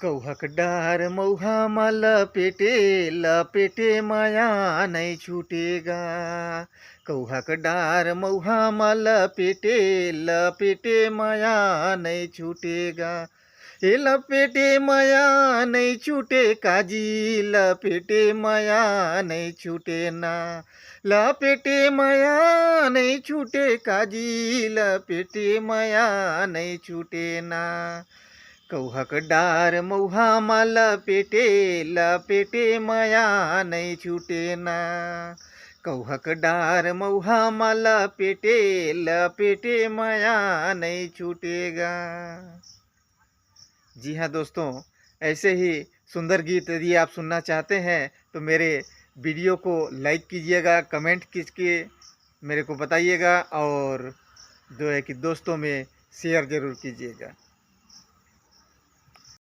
कौहक डार मौहा मा लपेटे लपेटे माया नहीं छूटेगा। कौहक डार मौहा मा लपेटे लपेटे माया नहीं छूटेगा। ये लपेटे माया नहीं छूटे काजी, लपेटे माया नहीं छूटे ना। लपेटे माया नहीं छूटे काजी, लपेटे माया नहीं छूटे ना। कौहक डार मौहा मा लपेटे लपेटे माया नहीं छूटे ना। कौहक डार मौहा मा लपेटे लपेटे माया नहीं छूटेगा। जी हाँ दोस्तों, ऐसे ही सुंदर गीत यदि आप सुनना चाहते हैं तो मेरे वीडियो को लाइक कीजिएगा, कमेंट कीजिए, मेरे को बताइएगा और जो है कि दोस्तों में शेयर ज़रूर कीजिएगा।